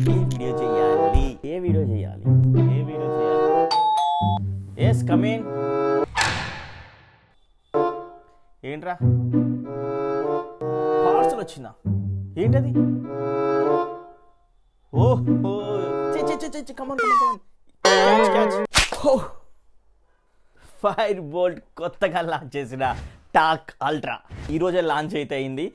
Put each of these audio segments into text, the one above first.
ఏ video చేయాలి yes come in. ఏంట్రా parcel వచ్చిందా? ఏంటది? ఓహో ఫైర్-బోల్ట్ కొత్తగా లాంచ్ చేసిన టాక్ అల్ట్రా ఈరోజే లాంచ్ అయితే అయింది.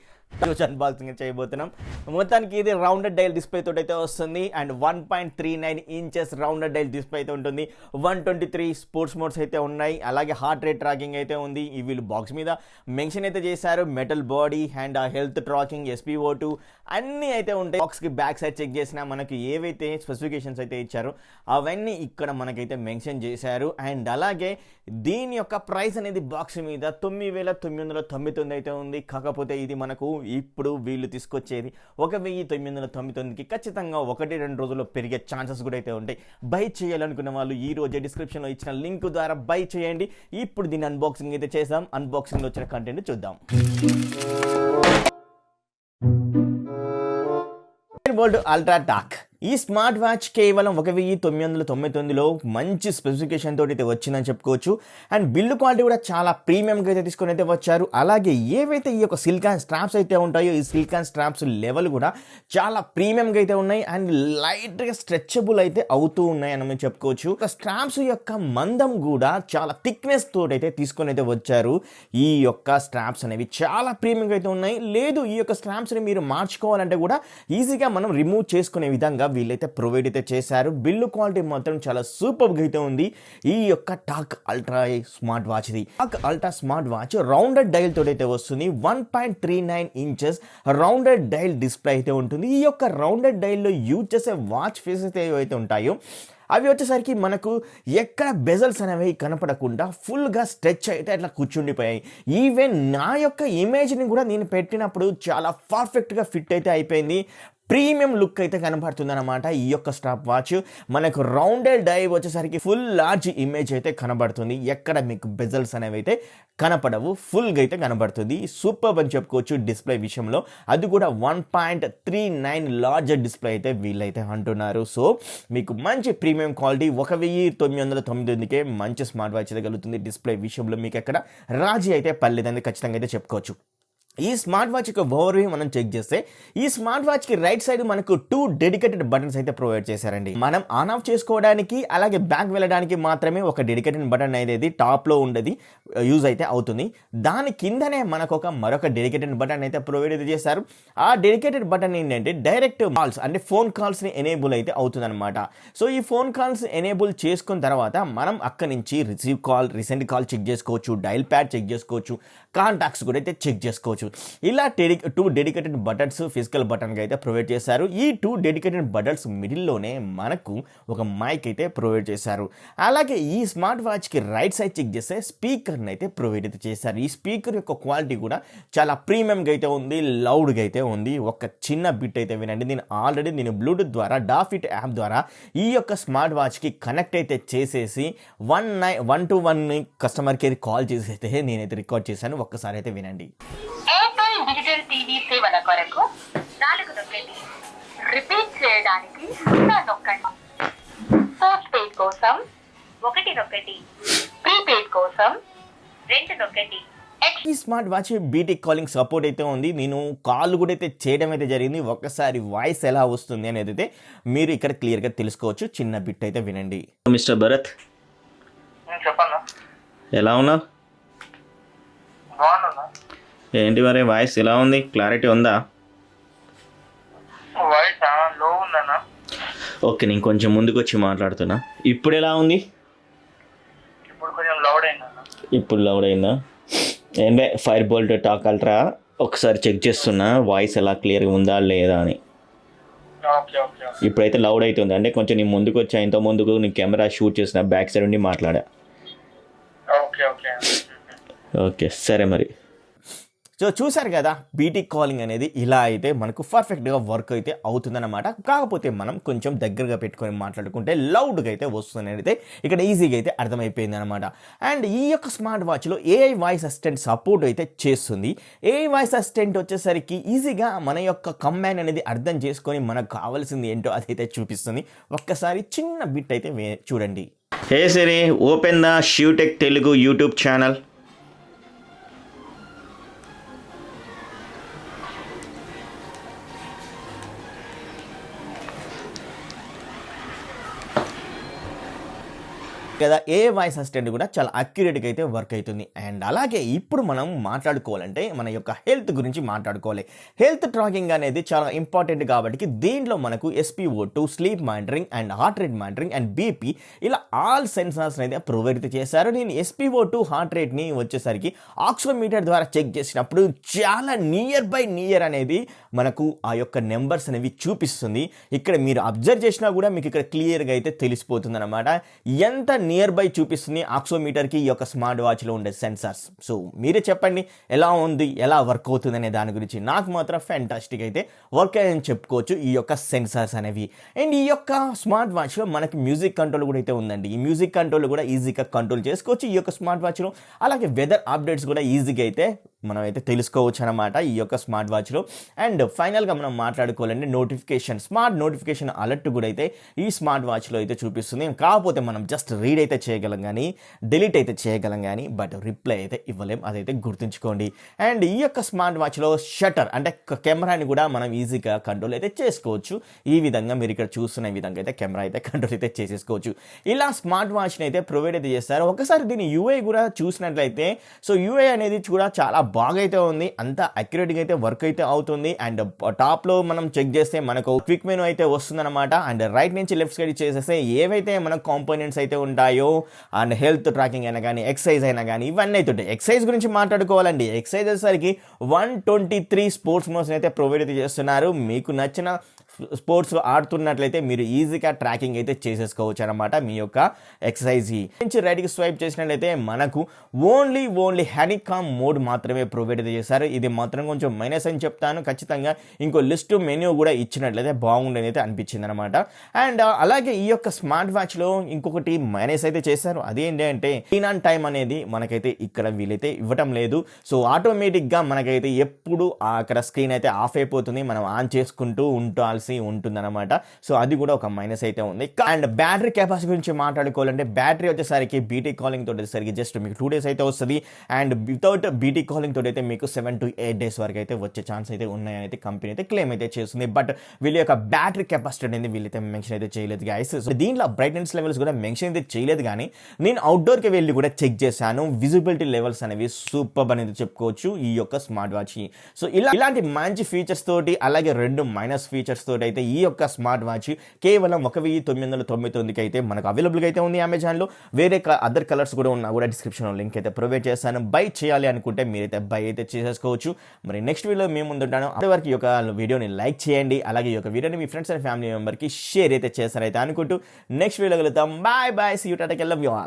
ఈరోజు అన్బాక్సింగ్ చేయబోతున్నాం. మొత్తానికి ఇది రౌండెడ్ డైల్ డిస్ప్లే తోటి అయితే వస్తుంది and 1.39 inches rounded dial display అయితే ఉంటుంది. 123 స్పోర్ట్స్ మోడ్స్ అయితే ఉన్నాయి. అలాగే హార్ట్ రేట్ ట్రాకింగ్ అయితే ఉంది. ఈ వీళ్ళు బాక్స్ మీద మెన్షన్ అయితే చేశారు. Metal body and health tracking, SpO2 అన్నీ అయితే ఉంటాయి. బాక్స్కి బ్యాక్ సైడ్ చెక్ చేసినా మనకి ఏవైతే స్పెసిఫికేషన్స్ అయితే ఇచ్చారో అవన్నీ ఇక్కడ మనకైతే మెన్షన్ చేశారు. అండ్ అలాగే దీని యొక్క ప్రైస్ అనేది బాక్స్ మీద 9,999 అయితే ఉంది. కాకపోతే ఇది మనకు ఇప్పుడు వీళ్ళు తీసుకొచ్చేది 1,999కి ఖచ్చితంగా 1-2 రోజుల్లో పెరిగే ఛాన్సెస్ కూడా అయితే ఉంటాయి. బై చేయాలనుకున్న వాళ్ళు ఈ రోజే డిస్క్రిప్షన్లో ఇచ్చిన లింక్ ద్వారా బై చేయండి. ఇప్పుడు దీన్ని అన్బాక్సింగ్ అయితే చేద్దాం. అన్బాక్సింగ్లో వచ్చిన కంటెంట్ చూద్దాం. ఫైర్-బోల్ట్ అల్ట్రా టాక్ ఈ స్మార్ట్ వాచ్ కేవలం 1,999లో మంచి స్పెసిఫికేషన్ తోటి అయితే వచ్చిందని చెప్పుకోవచ్చు. అండ్ బిల్డ్ క్వాలిటీ కూడా చాలా ప్రీమియంగా అయితే తీసుకొని అయితే వచ్చారు. అలాగే ఏవైతే ఈ యొక్క సిలికాన్ స్ట్రాప్స్ అయితే ఉంటాయో ఈ సిలికాన్ స్ట్రాప్స్ లెవెల్ కూడా చాలా ప్రీమియంగా అయితే ఉన్నాయి అండ్ లైట్గా స్ట్రెచబుల్ అయితే అవుతూ ఉన్నాయి అని మనం చెప్పుకోవచ్చు. స్ట్రాప్స్ యొక్క మందం కూడా చాలా థిక్నెస్ తోటి అయితే తీసుకొని అయితే వచ్చారు. ఈ యొక్క స్ట్రాప్స్ అనేవి చాలా ప్రీమియంగా అయితే ఉన్నాయి. లేదు ఈ యొక్క స్ట్రాప్స్ని మీరు మార్చుకోవాలంటే కూడా ఈజీగా మనం రిమూవ్ చేసుకునే విధంగా వీళ్ళైతే ప్రొవైడ్ అయితే చేశారు. బిల్డ్ క్వాలిటీ మాత్రం చాలా సూపర్గా అయితే ఉంది. ఈ యొక్క టాక్ అల్ట్రా స్మార్ట్ వాచ్ ఇది talk ultra smart watch rounded dial తోటి అయితే వస్తుంది. 1.39 ఇంచెస్ రౌండెడ్ డైల్ డిస్ప్లే అయితే ఉంటుంది. ఈ యొక్క రౌండెడ్ డైల్లో యూజ్ చేసే వాచ్ ఫేసెస్ ఏవైతే ఉంటాయో అవి వచ్చేసరికి మనకు ఎక్కడ బెజల్స్ అనేవి కనపడకుండా ఫుల్గా స్ట్రెచ్ అయితే అట్లా కూర్చుండిపోయాయి. ఈవెన్ నా యొక్క ఇమేజ్ని కూడా నేను పెట్టినప్పుడు చాలా పర్ఫెక్ట్గా ఫిట్ అయితే అయిపోయింది. ప్రీమియం లుక్ అయితే కనపడుతుంది అనమాట. ఈ యొక్క స్టాప్ వాచ్ మనకు రౌండెడ్ డై వచ్చేసరికి ఫుల్ లార్జ్ ఇమేజ్ అయితే కనబడుతుంది. ఎక్కడ మీకు బెజల్స్ అనేవి అయితే కనపడవు, ఫుల్గా అయితే కనబడుతుంది. సూపర్ అని చెప్పుకోవచ్చు డిస్ప్లే విషయంలో. అది కూడా 1.39 లార్జ్ డిస్ప్లే అయితే వీళ్ళైతే అంటున్నారు. సో మీకు మంచి ప్రీమియం క్వాలిటీ 1,999కే మంచి స్మార్ట్ వాచ్ అయితే కలుగుతుంది. డిస్ప్లే విషయంలో మీకు ఎక్కడ రాజీ అయితే పర్లేదని ఖచ్చితంగా అయితే చెప్పుకోవచ్చు. ఈ స్మార్ట్ వాచ్ యొక్క ఓవర్వ్యూ మనం చెక్ చేస్తే ఈ స్మార్ట్ వాచ్కి రైట్ సైడ్ మనకు 2 డెడికేటెడ్ బటన్స్ అయితే ప్రొవైడ్ చేశారండి. మనం ఆన్ ఆఫ్ చేసుకోవడానికి అలాగే బ్యాక్ వెళ్ళడానికి మాత్రమే ఒక డెడికేటెడ్ బటన్ అనేది టాప్లో ఉండేది యూజ్ అయితే అవుతుంది. దాని కిందనే మనకు మరొక డెడికేటెడ్ బటన్ అయితే ప్రొవైడ్ అయితే చేశారు. ఆ డెడికేటెడ్ బటన్ ఏంటంటే డైరెక్ట్ కాల్స్ అంటే ఫోన్ కాల్స్ని ఎనేబుల్ అయితే అవుతుంది అనమాట. సో ఈ ఫోన్ కాల్స్ ఎనేబుల్ చేసుకున్న తర్వాత మనం అక్కడి నుంచి receive call, recent call check చేసుకోవచ్చు, డైల్ ప్యాడ్ చెక్ చేసుకోవచ్చు, కాంటాక్ట్స్ కూడా అయితే చెక్ చేసుకోవచ్చు. ఇలా 2 డెడికేటెడ్ బటన్స్ ఫిజికల్ బటన్గా అయితే ప్రొవైడ్ చేశారు. ఈ 2 డెడికేటెడ్ బటన్స్ మిడిల్లోనే మనకు ఒక మైక్ అయితే ప్రొవైడ్ చేశారు. అలాగే ఈ స్మార్ట్ వాచ్కి రైట్ సైడ్ చెక్ చేస్తే స్పీకర్ని అయితే ప్రొవైడ్ అయితే చేశారు. ఈ స్పీకర్ యొక్క క్వాలిటీ కూడా చాలా ప్రీమియంగా అయితే ఉంది, లౌడ్గా అయితే ఉంది. ఒక చిన్న బిట్ అయితే వినండి. నేను బ్లూటూత్ ద్వారా డాఫిట్ యాప్ ద్వారా ఈ యొక్క స్మార్ట్ వాచ్కి కనెక్ట్ అయితే చేసేసి 121 కస్టమర్ కేర్ కాల్ చేసి అయితే నేనైతే రికార్డ్ చేశాను. ఒక్కసారి అయితే వినండి. డిజిటల్ టీవీ సేవల కొరకు 4 నొక్కండి. రిపీట్ చేయడానికి 0 నొక్కండి. పోస్ట్ పెయిడ్ కోసం 1 నొక్కండి. ప్రీపెయిడ్ కోసం 2 నొక్కండి. ఈ smart watch BT calling support అయితే ఉంది. నేను కాల్ కూడా అయితే చేయడం అయితే జరిగింది. ఒక్కసారి వాయిస్ ఎలా వస్తుంది అనేది అయితే మీరు ఇక్కడ క్లియర్గా తెలుసుకోవచ్చు. చిన్న బిట్ అయితే వినండి. మిస్టర్ భరత్, చెప్పన్నా, ఎలా ఉన్నావు? బాగున్నా. ఏంటి మరి వాయిస్ ఎలా ఉంది? క్లారిటీ ఉందా? వాయిస్ లో ఉందన్నా. ఓకే, నేను కొంచెం ముందుకు వచ్చి మాట్లాడుతున్నా. ఇప్పుడు ఎలా ఉంది? ఇప్పుడు కొంచెం లౌడ్ అయిందన్నా. ఇప్పుడు లౌడ్ అయిందా? ఏంటే ఫైర్-బోల్ట్ టాక్ అల్ట్రా ఒకసారి చెక్ చేస్తున్నా వాయిస్ ఎలా క్లియర్గా ఉందా లేదా అని. ఇప్పుడైతే లౌడ్ అవుతుంది. అంటే కొంచెం నేను ముందుకు వచ్చా, ఇంత ముందుకు నీ కెమెరా షూట్ చేసిన బ్యాక్ సైడ్ నుండి మాట్లాడా. ఓకే సరే మరి సో చూసారు కదా బీటీ కాలింగ్ అనేది ఇలా అయితే మనకు పర్ఫెక్ట్గా వర్క్ అయితే అవుతుందన్నమాట. కాకపోతే మనం కొంచెం దగ్గరగా పెట్టుకొని మాట్లాడుకుంటే లౌడ్గా అయితే వస్తుంది అయితే ఇక్కడ ఈజీగా అయితే అర్థమైపోయింది అనమాట. అండ్ ఈ యొక్క స్మార్ట్ వాచ్లో ఏఐ వాయిస్ అసిస్టెంట్ సపోర్ట్ అయితే చేస్తుంది. ఏఐ వాయిస్ అసిస్టెంట్ వచ్చేసరికి ఈజీగా మన యొక్క కమాండ్ అనేది అర్థం చేసుకొని మనకు కావాల్సింది ఏంటో అదైతే చూపిస్తుంది. ఒక్కసారి చిన్న బిట్ అయితే చూడండి. Hey Siri, open the Shivtech Telugu YouTube channel. కదా ఏ వాయిస్ అసిస్టెంట్ కూడా చాలా అక్యురేట్గా అయితే వర్క్ అవుతుంది. అండ్ అలాగే ఇప్పుడు మనం మాట్లాడుకోవాలంటే మన యొక్క హెల్త్ గురించి మాట్లాడుకోవాలి. హెల్త్ ట్రాకింగ్ అనేది చాలా ఇంపార్టెంట్ కాబట్టి దీంట్లో మనకు SpO2, sleep monitoring and heart rate monitoring and BP ఇలా ఆల్ సెన్సార్స్ అయితే ప్రొవైడ్ చేశారు. నేను SpO2 హార్ట్ రేట్ని వచ్చేసరికి ఆక్సిమీటర్ ద్వారా చెక్ చేసినప్పుడు చాలా నియర్ అనేది మనకు ఆ యొక్క నెంబర్స్ అనేవి చూపిస్తుంది. ఇక్కడ మీరు అబ్జర్వ్ చేసినా కూడా మీకు ఇక్కడ క్లియర్గా అయితే తెలిసిపోతుంది అనమాట ఎంత నియర్ బై చూపిస్తుంది ఆక్సిమీటర్కి ఈ యొక్క స్మార్ట్ వాచ్లో ఉండే సెన్సార్స్. సో మీరే చెప్పండి ఎలా ఉంది, ఎలా వర్క్ అవుతుంది అనే దాని గురించి. నాకు మాత్రం ఫ్యాంటాస్టిక్ అయితే వర్క్ అయ్యని చెప్పుకోవచ్చు ఈ యొక్క సెన్సార్స్ అనేవి. అండ్ ఈ యొక్క స్మార్ట్ వాచ్లో మనకి మ్యూజిక్ కంట్రోల్ కూడా అయితే ఉందండి. ఈ మ్యూజిక్ కంట్రోల్ కూడా ఈజీగా కంట్రోల్ చేసుకోవచ్చు ఈ యొక్క స్మార్ట్ వాచ్లో. అలాగే వెదర్ అప్డేట్స్ కూడా ఈజీగా అయితే మనం అయితే తెలుసుకోవచ్చు అనమాట ఈ యొక్క స్మార్ట్ వాచ్లో. అండ్ ఫైనల్గా మనం మాట్లాడుకోవాలంటే నోటిఫికేషన్, స్మార్ట్ నోటిఫికేషన్ అలర్ట్ కూడా అయితే ఈ స్మార్ట్ వాచ్లో అయితే చూపిస్తుంది. కాకపోతే మనం జస్ట్ రీడ్ అయితే చేయగలం కానీ డిలీట్ అయితే చేయగలం కానీ బట్ రిప్లై అయితే ఇవ్వలేం, అదైతే గుర్తుంచుకోండి. అండ్ ఈ యొక్క స్మార్ట్ వాచ్లో షటర్ అంటే కెమెరాని కూడా మనం ఈజీగా కంట్రోల్ అయితే చేసుకోవచ్చు. ఈ విధంగా మీరు ఇక్కడ చూస్తున్న విధంగా అయితే కెమెరా అయితే కంట్రోల్ అయితే చేసేసుకోవచ్చు. ఇలా స్మార్ట్ వాచ్ని అయితే ప్రొవైడ్ అయితే చేస్తారు. ఒకసారి దీని యూఐ కూడా చూసినట్లయితే సో యూఐ అనేది కూడా చాలా బాగా అయితే ఉంది, అంత అక్యురేట్గా అయితే వర్క్ అయితే అవుతుంది. అండ్ టాప్లో మనం చెక్ చేస్తే మనకు క్విక్ మెనూ అయితే వస్తుందన్నమాట. అండ్ రైట్ నుంచి లెఫ్ట్ సైడ్ చేసేస్తే ఏవైతే మన కాంపోనెంట్స్ అయితే ఉంటాయో అండ్ హెల్త్ ట్రాకింగ్ అయినా కానీ ఎక్సర్సైజ్ అయినా కానీ ఇవన్నీ అయితే ఉంటాయి. ఎక్సర్సైజ్ గురించి మాట్లాడుకోవాలండి. ఎక్సర్సైజ్ వచ్చేసరికి 123 స్పోర్ట్స్ మోడ్స్ అయితే ప్రొవైడ్ అయితే చేస్తున్నారు. మీకు నచ్చిన స్పోర్ట్స్ ఆడుతున్నట్లయితే మీరు ఈజీగా ట్రాకింగ్ అయితే చేసేసుకోవచ్చు అనమాట మీ యొక్క ఎక్సర్సైజ్. నుంచి రైట్కి స్వైప్ చేసినట్లయితే మనకు ఓన్లీ హనీకామ్ మోడ్ మాత్రమే ప్రొవైడ్ అయితే చేశారు. ఇది మాత్రం కొంచెం మైనస్ అని చెప్తాను. ఖచ్చితంగా ఇంకో లిస్ట్ మెనూ కూడా ఇచ్చినట్లయితే బాగుండేది అయితే అనిపించింది అనమాట. అండ్ అలాగే ఈ యొక్క స్మార్ట్ వాచ్లో ఇంకొకటి మైనస్ అయితే చేశారు. అదేంటి అంటే స్క్రీన్ ఆన్ టైం అనేది మనకైతే ఇక్కడ వీలైతే ఇవ్వటం లేదు. సో ఆటోమేటిక్గా మనకైతే ఎప్పుడు అక్కడ స్క్రీన్ అయితే ఆఫ్ అయిపోతుంది, మనం ఆన్ చేసుకుంటూ ఉండాల్సి ఉంటుందన్నమాట. సో అది కూడా ఒక మైనస్ అయితే ఉంది. అండ్ బ్యాటరీ కెపాసిటీ గురించి మాట్లాడుకోవాలంటే బ్యాటరీ వచ్చేసరికి బీటీ కాలింగ్ తోటి వచ్చేసరికి జస్ట్ మీకు 2 days అయితే వస్తుంది. అండ్ వితౌట్ బీటీ కాలింగ్ తోటి అయితే మీకు 7 to 8 days వరకు అయితే వచ్చే ఛాన్స్ అయితే ఉన్నాయని అయితే కంపెనీ అయితే క్లెయిమ్ అయితే చేస్తుంది. బట్ వీళ్ళ యొక్క బ్యాటరీ కెపాసిటీ అనేది వీళ్ళైతే మెన్షన్ అయితే చేయలేదు గైస్. సో దీంట్లో బ్రైట్నెస్ లెవెల్స్ కూడా మెన్షన్ అయితే చేయలేదు, కానీ నేను అవుట్డోర్కి వెళ్ళి కూడా చెక్ చేశాను. విజిబిలిటీ లెవెల్స్ అనేవి సూపర్ అనేది చెప్పుకోవచ్చు ఈ యొక్క స్మార్ట్ వాచ్. సో ఇలాంటి మంచి ఫీచర్స్ తోటి అలాగే 2 మైనస్ ఫీచర్స్ తోటి అయితే ఈ యొక్క స్మార్ట్ వాచ్ కేవలం 1999కి అయితే మనకు అవైలబుల్గా అయితే ఉంది అమెజాన్లో. వేరే అదర్ కలర్స్ కూడా ఉన్నా కూడా డిస్క్రిప్షన్లో లింక్ అయితే ప్రొవైడ్ చేస్తాను. బై చేయాలి అనుకుంటే మీరైతే బై అయితే చేసేసుకోవచ్చు. మరి నెక్స్ట్ వీడియోలో మేము ముందుంటాను. అప్పటివరకు ఈ యొక్క వీడియోని లైక్ చేయండి, అలాగే ఈ యొక్క వీడియోని మీ ఫ్రెండ్స్ అండ్ ఫ్యామిలీ మెంబర్కి షేర్ అయితే చేస్తారైతే అనుకుంటూ నెక్స్ట్ వీడియోలో కలుద్దాం. Bye bye, see you, tata, love you all.